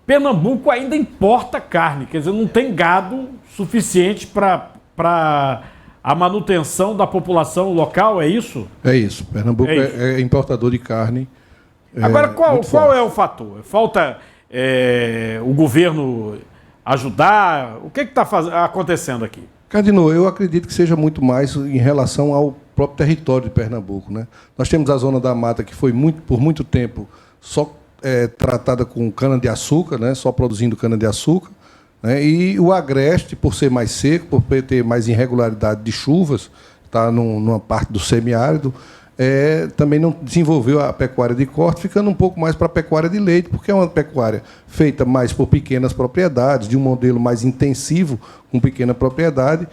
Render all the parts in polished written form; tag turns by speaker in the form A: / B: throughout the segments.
A: Pernambuco ainda importa carne, quer dizer, não tem gado suficiente para a manutenção da população local, é isso?
B: É isso. Pernambuco é importador de carne.
A: Agora, qual é o fator? Falta o governo ajudar? O que está acontecendo aqui?
B: Cardinô, eu acredito que seja muito mais em relação ao próprio território de Pernambuco, né? Nós temos a Zona da Mata, que foi por muito tempo só tratada com cana-de-açúcar, né? Só produzindo cana-de-açúcar, né? E o Agreste, por ser mais seco, por ter mais irregularidade de chuvas, está numa parte do semiárido, também não desenvolveu a pecuária de corte, ficando um pouco mais para a pecuária de leite, porque é uma pecuária feita mais por pequenas propriedades, de um modelo mais intensivo, com pequena propriedade,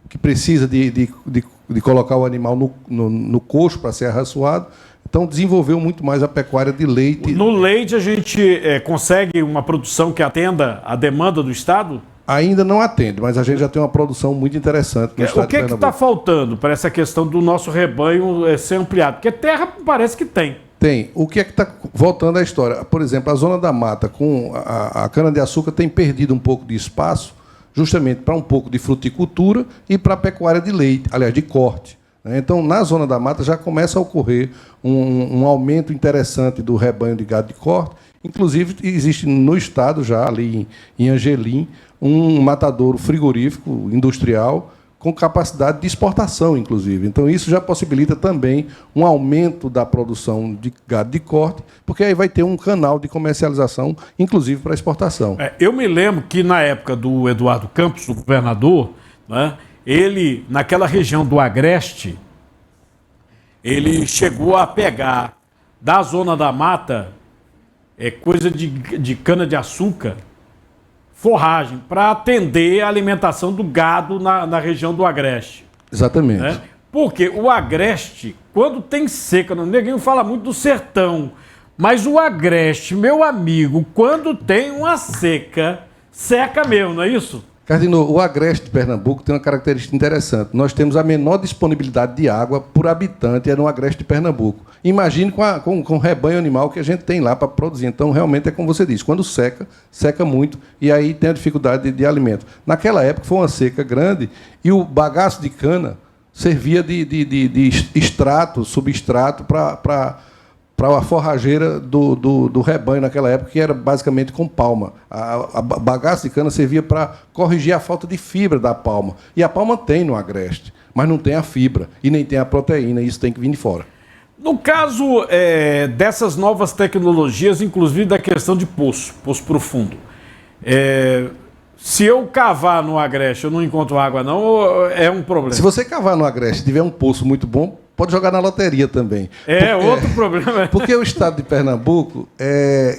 B: que precisa de colocar o animal no coxo para ser arraçoado. Então, desenvolveu muito mais a pecuária de leite.
A: No leite, a gente consegue uma produção que atenda à demanda do Estado?
B: Ainda não atende, mas a gente já tem uma produção muito interessante no estado de Pernambuco.
A: O que está faltando para essa questão do nosso rebanho ser ampliado? Porque terra parece que tem.
B: Tem. O que é que está voltando à história? Por exemplo, a Zona da Mata, com a cana-de-açúcar, tem perdido um pouco de espaço, justamente para um pouco de fruticultura e para a pecuária de leite, aliás, de corte. Então, na Zona da Mata já começa a ocorrer um aumento interessante do rebanho de gado de corte. Inclusive, existe no estado, já ali em Angelim, um matadouro frigorífico industrial com capacidade de exportação, inclusive. Então, isso já possibilita também um aumento da produção de gado de corte, porque aí vai ter um canal de comercialização, inclusive para exportação.
A: Eu me lembro que, na época do Eduardo Campos, o governador, né, ele, naquela região do Agreste, ele chegou a pegar da Zona da Mata coisa de cana-de-açúcar, forragem, para atender a alimentação do gado na região do Agreste.
B: Exatamente.
A: Né? Porque o Agreste, quando tem seca, ninguém fala muito do sertão, mas o Agreste, meu amigo, quando tem uma seca, seca mesmo, não é isso?
B: Cardinô, o Agreste de Pernambuco tem uma característica interessante. Nós temos a menor disponibilidade de água por habitante no Agreste de Pernambuco. Imagine com o rebanho animal que a gente tem lá para produzir. Então, realmente, é como você disse, quando seca, seca muito, e aí tem a dificuldade de alimento. Naquela época foi uma seca grande e o bagaço de cana servia de extrato, substrato para a forrageira do rebanho naquela época, que era basicamente com palma. A bagaço de cana servia para corrigir a falta de fibra da palma. E a palma tem no Agreste, mas não tem a fibra e nem tem a proteína, e isso tem que vir de fora.
A: No caso dessas novas tecnologias, inclusive da questão de poço profundo, se eu cavar no Agreste eu não encontro água não, ou é um problema?
B: Se você cavar no Agreste e tiver um poço muito bom, pode jogar na loteria também.
A: Outro problema.
B: Porque o estado de Pernambuco,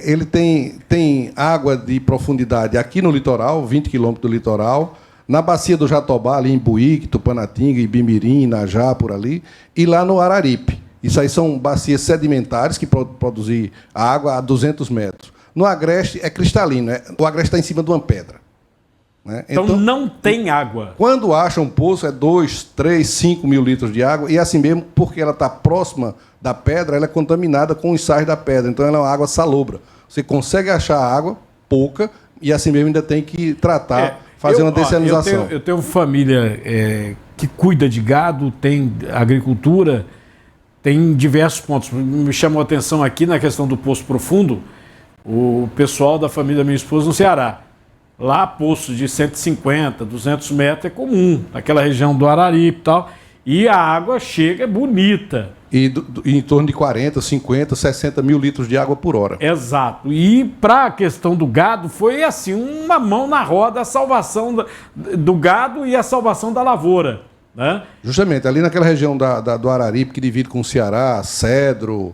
B: ele tem água de profundidade aqui no litoral, 20 quilômetros do litoral, na bacia do Jatobá, ali em Buíque, Tupanatinga, Ibimirim, Najá, por ali, e lá no Araripe. Isso aí são bacias sedimentares que produzem água a 200 metros. No Agreste é cristalino, o Agreste está em cima de uma pedra. Né?
A: Então não tem água.
B: Quando acha um poço, 2, 3, 5 mil litros de água, e assim mesmo, porque ela está próxima da pedra, ela é contaminada com os sais da pedra, então ela é uma água salobra. Você consegue achar água, pouca, e assim mesmo ainda tem que tratar, fazer uma dessalinização.
A: Eu tenho família que cuida de gado, tem agricultura, tem diversos pontos. Me chamou a atenção aqui na questão do poço profundo, o pessoal da família da minha esposa no Ceará. Lá, poços de 150, 200 metros é comum, naquela região do Araripe e tal. E a água chega bonita.
B: E em torno de 40, 50, 60 mil litros de água por hora.
A: Exato. E para a questão do gado, foi assim, uma mão na roda, a salvação do gado e a salvação da lavoura. Né?
B: Justamente, ali naquela região do Araripe, que divide com o Ceará, Cedro,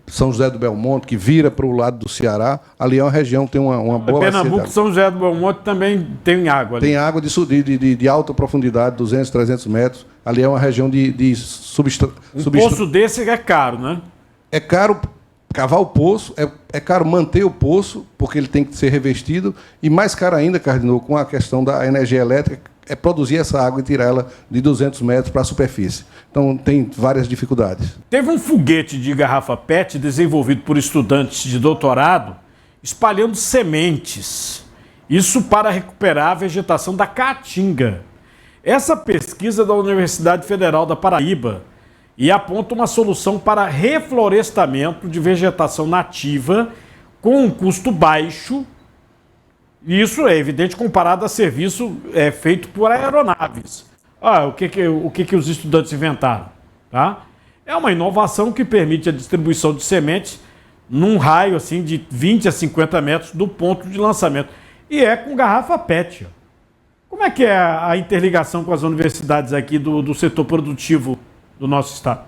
B: São José do Belmonte, que vira para o lado do Ceará, ali é uma região que tem uma boa...
A: Pernambuco, São José do Belmonte também tem água ali.
B: Tem água de alta profundidade, 200, 300 metros. Ali é uma região de substrato.
A: Poço desse é caro, né?
B: É caro cavar o poço, é caro manter o poço, porque ele tem que ser revestido, e mais caro ainda, Cardinô, com a questão da energia elétrica, é produzir essa água e tirar ela de 200 metros para a superfície. Então, tem várias dificuldades.
A: Teve um foguete de garrafa PET desenvolvido por estudantes de doutorado espalhando sementes. Isso para recuperar a vegetação da caatinga. Essa pesquisa é da Universidade Federal da Paraíba e aponta uma solução para reflorestamento de vegetação nativa com um custo baixo. Isso é evidente comparado a serviço feito por aeronaves. O que os estudantes inventaram? Tá? É uma inovação que permite a distribuição de sementes num raio assim, de 20 a 50 metros do ponto de lançamento. E é com garrafa PET. Como é que é a interligação com as universidades aqui do setor produtivo do nosso estado?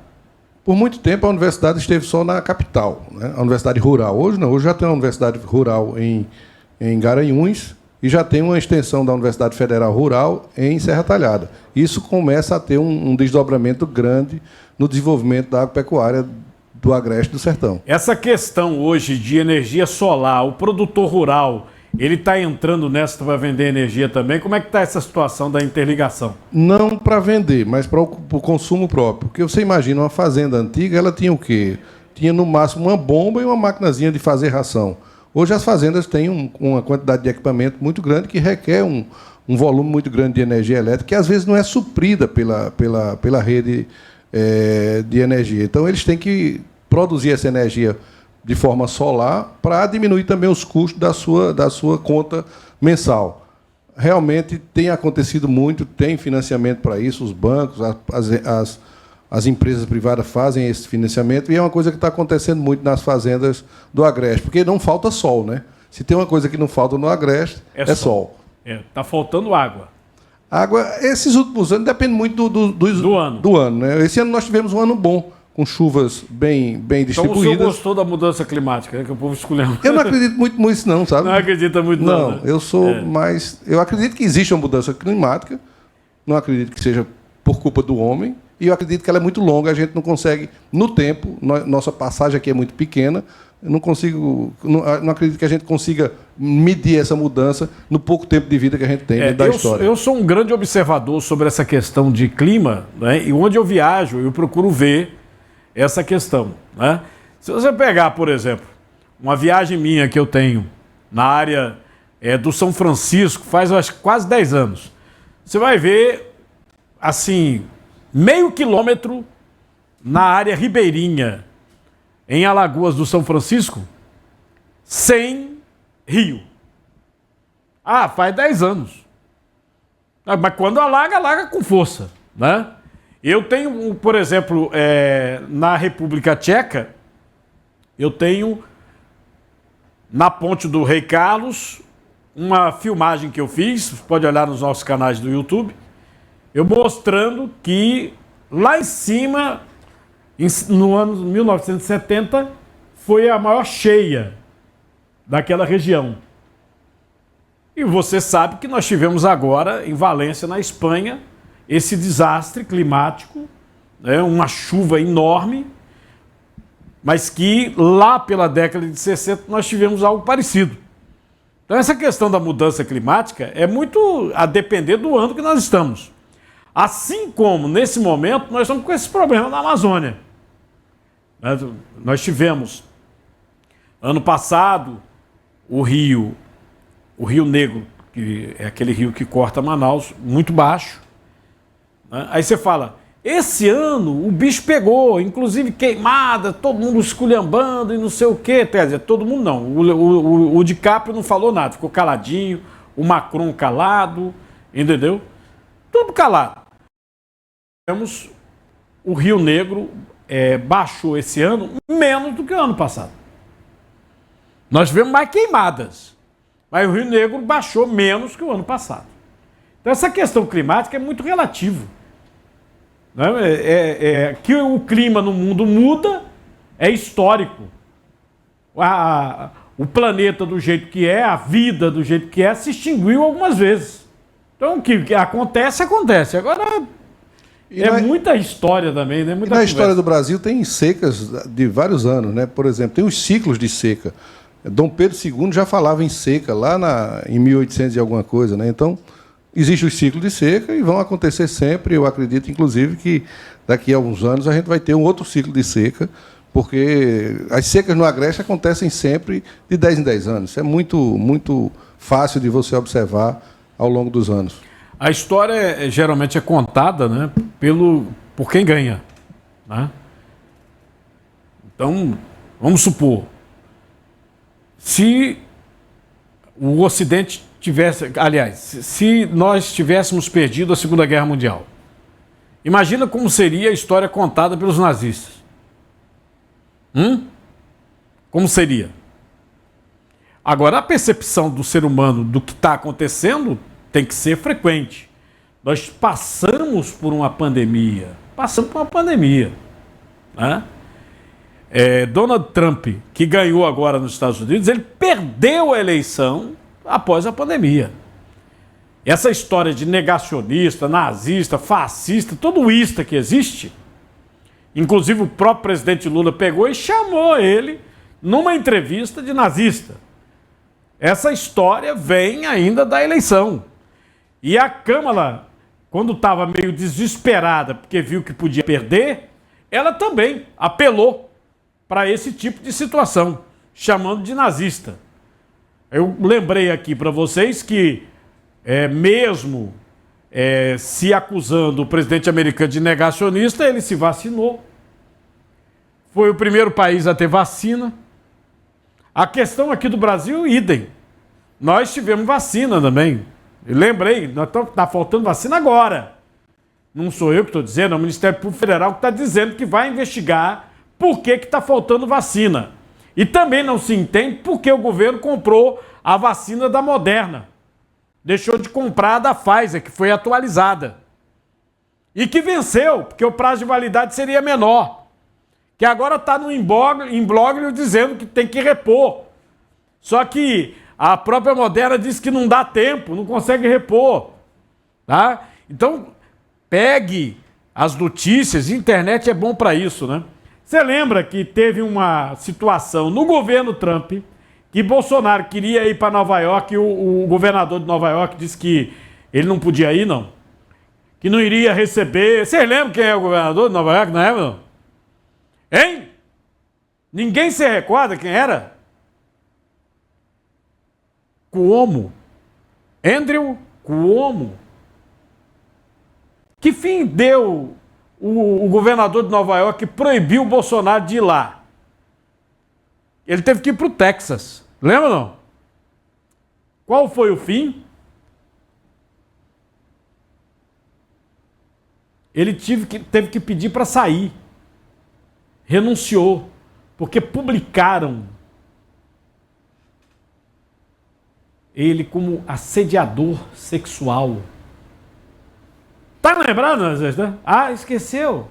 B: Por muito tempo a universidade esteve só na capital, né? A universidade rural. Hoje não, hoje já tem uma universidade rural em Garanhuns e já tem uma extensão da Universidade Federal Rural em Serra Talhada. Isso começa a ter um desdobramento grande no desenvolvimento da agropecuária do Agreste do Sertão.
A: Essa questão hoje de energia solar, o produtor rural, ele está entrando nessa para vender energia também. Como é que está essa situação da interligação?
B: Não para vender, mas para o consumo próprio. Porque você imagina, uma fazenda antiga, ela tinha o quê? Tinha no máximo uma bomba e uma maquinazinha de fazer ração. Hoje as fazendas têm uma quantidade de equipamento muito grande que requer um volume muito grande de energia elétrica que às vezes não é suprida pela rede de energia. Então eles têm que produzir essa energia de forma solar para diminuir também os custos da sua conta mensal. Realmente tem acontecido muito, tem financiamento para isso, os bancos, as empresas privadas fazem esse financiamento e é uma coisa que está acontecendo muito nas fazendas do Agreste, porque não falta sol, né? Se tem uma coisa que não falta no Agreste, é sol.
A: Está faltando água.
B: Água, esses últimos anos, depende muito do ano. Né? Esse ano nós tivemos um ano bom, com chuvas bem distribuídas.
A: Então o senhor gostou da mudança climática, né, que o povo escolheu?
B: Eu não acredito muito nisso, não, sabe?
A: Não acredita muito, não.
B: Não, eu sou mais... Eu acredito que existe uma mudança climática, não acredito que seja por culpa do homem, e eu acredito que ela é muito longa, a gente não consegue, no tempo, nossa passagem aqui é muito pequena, eu não acredito que a gente consiga medir essa mudança no pouco tempo de vida que a gente tem da história.
A: Eu sou um grande observador sobre essa questão de clima, né, e onde eu viajo, eu procuro ver essa questão. Né? Se você pegar, por exemplo, uma viagem minha que eu tenho na área do São Francisco, faz acho, quase 10 anos, você vai ver, assim, meio quilômetro na área ribeirinha, em Alagoas do São Francisco, sem rio. Faz 10 anos. Mas quando alaga com força. Né? Eu tenho, por exemplo, na República Tcheca, eu tenho, na Ponte do Rei Carlos, uma filmagem que eu fiz, você pode olhar nos nossos canais do YouTube, eu mostrando que lá em cima, no ano 1970, foi a maior cheia daquela região. E você sabe que nós tivemos agora, em Valência, na Espanha, esse desastre climático, né, uma chuva enorme, mas que lá pela década de 60 nós tivemos algo parecido. Então essa questão da mudança climática é muito a depender do ano que nós estamos. Assim como, nesse momento, nós estamos com esse problema na Amazônia. Nós tivemos, ano passado, o Rio Negro, que é aquele rio que corta Manaus, muito baixo. Aí você fala, esse ano o bicho pegou, inclusive queimada, todo mundo esculhambando e não sei o quê. Quer dizer, todo mundo não. O DiCaprio não falou nada, ficou caladinho, o Macron calado, entendeu? Tudo calado. Temos o Rio Negro baixou esse ano menos do que o ano passado. Nós tivemos mais queimadas, mas o Rio Negro baixou menos que o ano passado. Então essa questão climática é muito relativa. Que o clima no mundo muda é histórico. O planeta do jeito que é, a vida do jeito que é, se extinguiu algumas vezes. Então o que acontece. Agora muita história também, né? Muita
B: na história do Brasil tem secas de vários anos, né? Por exemplo, tem os ciclos de seca. Dom Pedro II já falava em seca lá em 1800 e alguma coisa, né? Então, existe os ciclos de seca e vão acontecer sempre. Eu acredito, inclusive, que daqui a alguns anos a gente vai ter um outro ciclo de seca, porque as secas no Agreste acontecem sempre de 10 em 10 anos. Isso é muito fácil de você observar ao longo dos anos.
A: A história geralmente é contada, né, por quem ganha, né? Então, vamos supor, se o Ocidente tivesse, aliás, se nós tivéssemos perdido a Segunda Guerra Mundial, imagina como seria a história contada pelos nazistas. Como seria? Agora, a percepção do ser humano do que está acontecendo tem que ser frequente. Nós passamos por uma pandemia. Né? Donald Trump, que ganhou agora nos Estados Unidos, ele perdeu a eleição após a pandemia. Essa história de negacionista, nazista, fascista, todo ista que existe, inclusive o próprio presidente Lula pegou e chamou ele numa entrevista de nazista. Essa história vem ainda da eleição. E a Câmara, quando estava meio desesperada porque viu que podia perder, ela também apelou para esse tipo de situação, chamando de nazista. Eu lembrei aqui para vocês que, mesmo se acusando o presidente americano de negacionista, ele se vacinou. Foi o primeiro país a ter vacina. A questão aqui do Brasil, idem. Nós tivemos vacina também. Eu lembrei, está faltando vacina agora. Não sou eu que estou dizendo, é o Ministério Público Federal que está dizendo que vai investigar por que está faltando vacina. E também não se entende por que o governo comprou a vacina da Moderna. Deixou de comprar a da Pfizer, que foi atualizada. E que venceu, porque o prazo de validade seria menor. Que agora está no imbróglio dizendo que tem que repor. Só que a própria Moderna diz que não dá tempo, não consegue repor. Tá? Então, pegue as notícias, internet é bom para isso, né? Você lembra que teve uma situação no governo Trump que Bolsonaro queria ir para Nova York e o governador de Nova York disse que ele não podia ir, não? Que não iria receber. Vocês lembram quem é o governador de Nova York, não é, não? Hein? Ninguém se recorda quem era? Cuomo. Andrew Cuomo. Que fim deu o governador de Nova York que proibiu o Bolsonaro de ir lá? Ele teve que ir para o Texas. Lembra, não? Qual foi o fim? Ele teve que pedir para sair. Renunciou. Porque publicaram ele como assediador sexual. Tá lembrando, né? Ah, esqueceu.